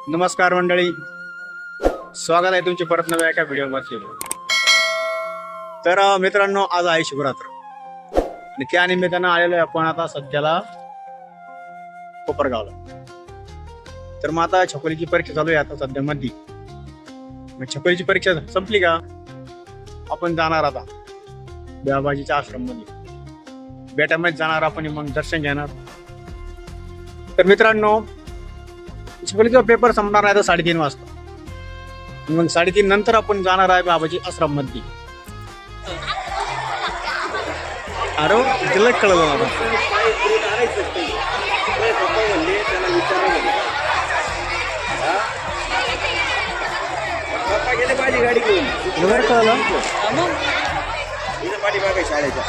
नमस्कार मंडळी, स्वागत आहे तुमचे परत नव्या एका व्हिडिओमध्ये। तर मित्रांनो, आज आहे शिवरात्र आणि त्या निमित्तानं आलेलो आहे आपण आता सध्याला कोपरगावला। तर मग आता छकोलीची परीक्षा चालू आहे आता सध्या मध्ये। मग छकोलीची परीक्षा संपली का आपण जाणार आता ब्याबाजीच्या आश्रम मध्ये, बेटामध्ये जाणार आपण, मग दर्शन घेणार। तर मित्रांनो, छकोलीचा पेपर संपणार आहे तर 3:30 वाजता, मग 3:30 नंतर आपण जाणार आहे बाबाजी आश्रम मध्ये। अरे तिला कळलं मला गाडी घेऊन कळलं शाळेच्या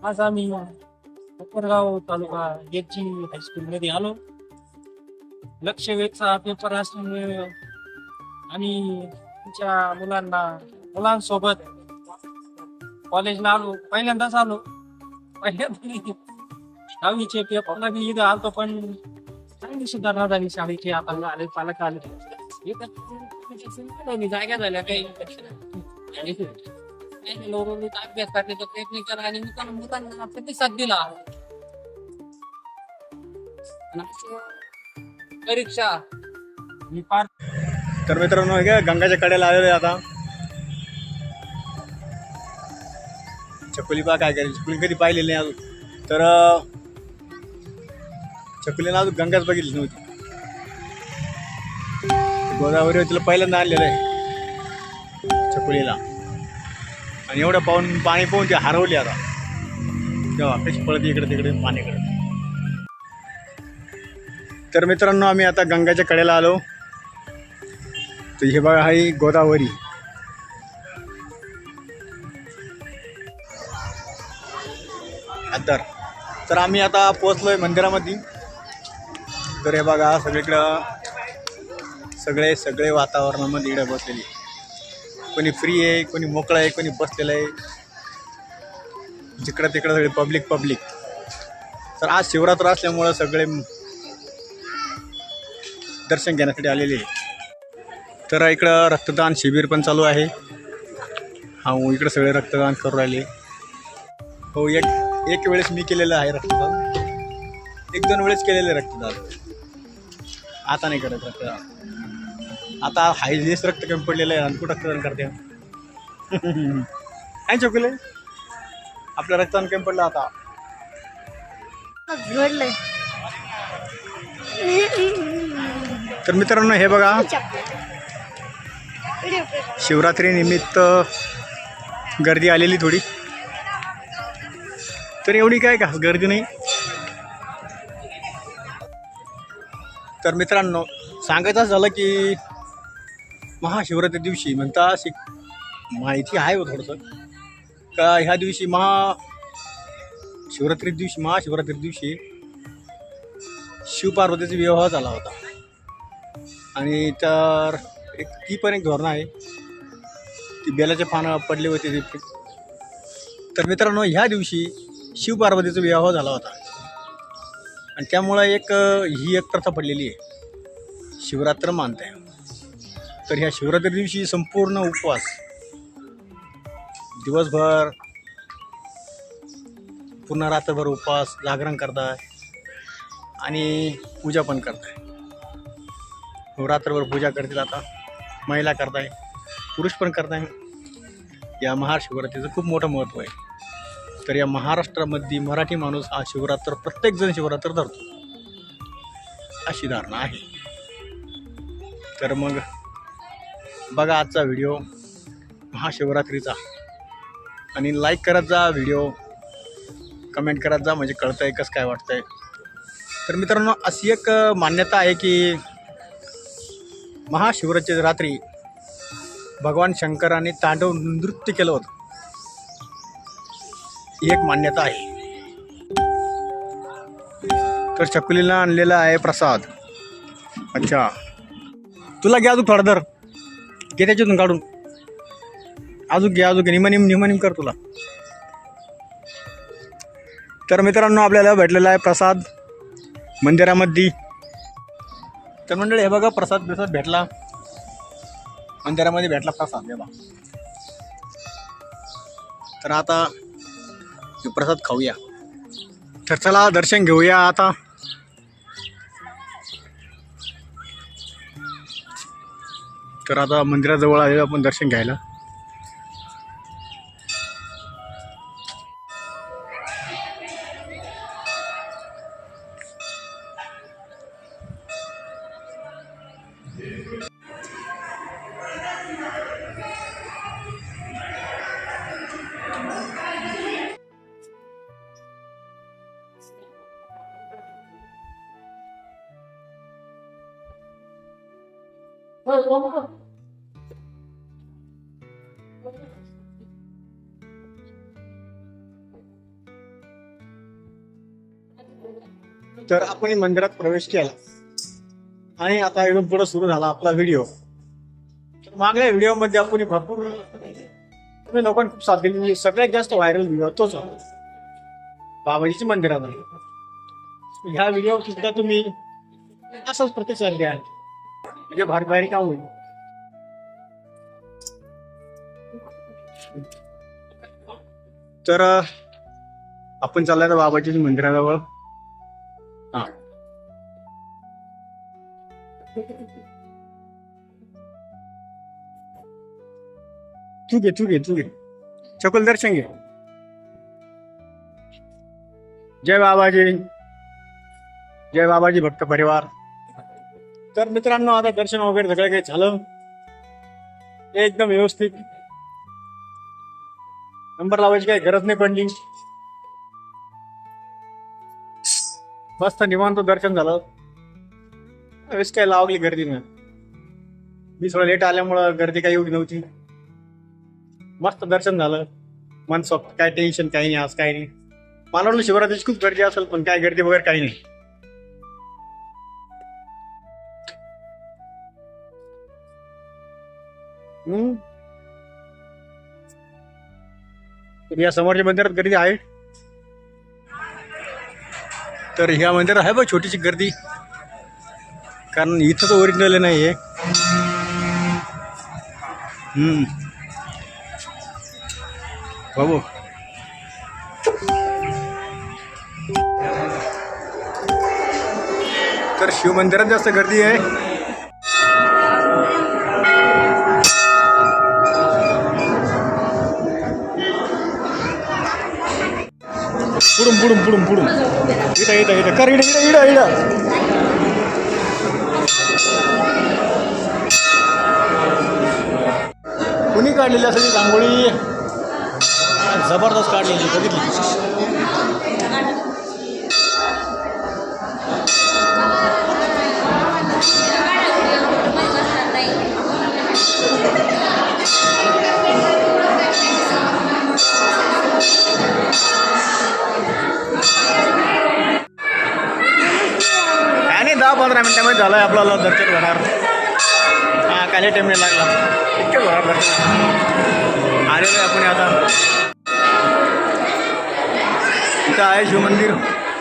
आज आम्ही कोपरगाव तालुका गेटची हायस्कूल मध्ये आलो। लक्ष वेधचा पेपर असल्यामुळे आणि तुमच्या मुलांसोबत कॉलेजला आलो। पहिल्यांदाच आलो, दहावीचे पेपरला मी इथं आलतो, पण चांगली सुधारणा झाली शाळेची। आपण आले पालक आले, जागा झाल्या काही अभ्यास करण्याचा प्रयत्न केला आणि मुलांना प्रतिसाद दिला। परीक्षा मी पार। तर मित्रांनो, हे काय गंगाच्या कडेला आलेलो आहे आता। छकुली बा काय करायची, छकुली कधी पाहिलेली नाही अजून। तर छकुलीने अजून गंगाच बघितली नव्हती। गोदावरी तिला पहिल्यांदा आणलेलं आहे छकुलीला, आणि एवढं पाणी पाहून ती हरवली आता। तेव्हा कशी पळते इकडे तिकडे पाणीकडे। तर मित्रांनो, आम्ही आता गंगाच्या कडेला आलो। तर हे बघा, ही गोदावरी। तर आम्ही आता पोहोचलोय मंदिरामध्ये। तर हे बघा, सगळीकडं सगळे वातावरणामध्ये इकडे बसलेली, कोणी फ्री आहे, कोणी मोकळं आहे, कोणी बसलेलं आहे, जिकडं तिकडं सगळे पब्लिक। तर आज शिवरात्र असल्यामुळं सगळे दर्शन घेण्यासाठी आलेले आहे। तर इकडं रक्तदान शिबिर पण चालू आहे। इकडं सगळे रक्तदान करू राहिले। हो, एक वेळेस मी केलेलं आहे रक्तदान, 1-2 वेळेस केलेलं रक्तदान, आता नाही करत रक्तदान। आता हायलेस रक्त कमी पडलेलं आहे आणि कुठं रक्तदान करते काय चुकले, आपलं रक्तदान कमी पडलं आता। तर मित्रांनो, हे बघा, शिवरात्री निमित्त गर्दी आलेली थोडी, तर एवढी काय का गर्दी नाही। तर मित्रांनो, सांगायचं झालं की महाशिवरात्री दिवशी म्हणता अशी माहिती आहे हो थोडंसं, का ह्या दिवशी महाशिवरात्री दिवशी शिवपार्वतीचा विवाह झाला होता। आणि तर ती पण एक धोरणं आहे, ती बेलाचे पानं पडले होते ते। तर मित्रांनो, ह्या दिवशी शिवपार्वतीचा विवाह झाला होता आणि त्यामुळं ही एक प्रथा पडलेली आहे, शिवरात्र मानते। तर ह्या शिवरात्री दिवशी संपूर्ण उपवास, दिवसभर पूर्ण रात्रभर उपवास जागरण करताय आणि पूजा पण करताय। रात्रभर पूजा करतील आता, महिला करताय, पुरुष पण करताय। या महाशिवरात्रीचं खूप मोठं महत्त्व आहे। तर या महाराष्ट्रामध्ये मराठी माणूस हा शिवरात्र, प्रत्येकजण शिवरात्र धरतो, अशी धारणा आहे। तर मग बघा आजचा व्हिडिओ महाशिवरात्रीचा, आणि लाईक करत जा व्हिडिओ, कमेंट करत जा, म्हणजे कळतं आहे कसं काय वाटतंय। तर मित्रांनो, अशी एक मान्यता आहे की महाशिवरात्रीच्या रात्री भगवान शंकराने तांडव नृत्य केलं होतं ही एक मान्यता आहे. तर चकुलीला आणलेला आहे प्रसाद. अच्छा, तुला घे अजून थोडा धर, घे त्याच्यातून काढून अजून घे, अजून घे, निम कर तुला. तर मित्रांनो आपल्याला भेटलेला आहे प्रसाद मंदिरामध्ये. तर मंडळी हे बघा प्रसाद भेटला, मंदिरामध्ये भेटला प्रसाद. हे बघा, तर आता प्रसाद खाऊया. तर चला दर्शन घेऊया आता. तर आता मंदिराजवळ आलेलो आपण दर्शन घ्यायला. तर आपण मंदिरात प्रवेश केला आणि आता इथून पुढे सुरू झाला आपला व्हिडिओ. तर मागल्या व्हिडिओमध्ये आपण भरपूर तुम्ही लोकांनी खूप साथ दिली. सगळ्यात जास्त व्हायरल व्हिडिओ तोच होता बाबाजीच्या मंदिरामध्ये. ह्या व्हिडिओ सुद्धा तुम्ही असंच प्रतिसाद द्या, म्हणजे भारी काम होईल. तर आपण चाललाय तर बाबाजीच्या मंदिराजवळ. हा, तू घे चकुल दर्शन घे. जय बाबाजी भक्त परिवार. तर मित्रांनो आता दर्शन वगैरे सगळं काही झालं एकदम व्यवस्थित. नंबर लावायची काही गरज नाही पडली. मस्त निवांत दर्शन झालं. वेळेस काय लावली गर्दी नाही. मी थोडं लेट आल्यामुळं गर्दी काही एवढी नव्हती. मस्त दर्शन झालं, मन सोबत. काय टेन्शन काही नाही, आज काही नाही. मला वाटलं शिवरात्रीची खूप गर्दी असेल, पण काय गर्दी वगैरे काही नाही. तर या समोरच्या मंदिरात गर्दी आहे. तर ह्या मंदिरात आहे बघ छोटीशी गर्दी, कारण इथं तर ओरिजिनल नाही आहे. बाबू तर शिव मंदिरात जास्त गर्दी आहे. पुढून इथं कर इड कुणी काढलेली असेल रांगोळी, जबरदस्त काढलेली, बघितली. आणि 10-15 मिनिटामध्ये झालं आहे आपल्याला दर्शन होणार. हा, काही टाईम नाही लागला, इतकं होणार दर्शन. आलेलो आहे आपण आता. इथं आहे शिवमंदिर,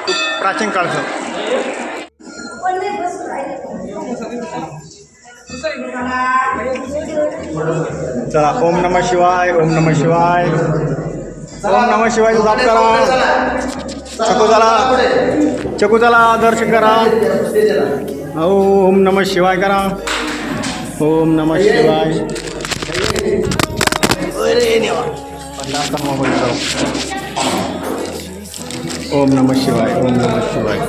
खूप प्राचीन काळचं. चला, ओम नमः शिवाय, ओम नमः शिवाय, ओम नमः शिवाय जाप करा. चकुताला दर्शन करा. ओम नमः शिवाय करा. ओम नमः शिवाय. ओम नमः शिवाय, ओम नमः शिवाय.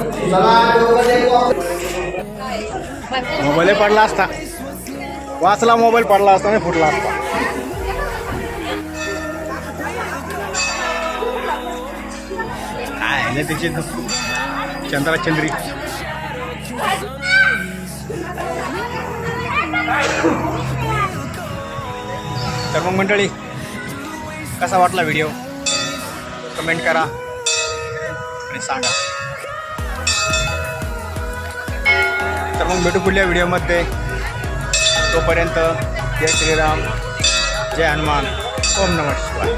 मोबाईल पडला असता, वाचला मोबाईल पडला असता नाही फुटला असता. काय नाही त्याची चंद्री. तर मग मंडळी, कसा वाटला व्हिडिओ कमेंट करा आणि सांगा. तर मग भेटू पुढल्या व्हिडिओमध्ये. तोपर्यंत जय श्रीराम, जय हनुमान, ओम नमः शिवाय.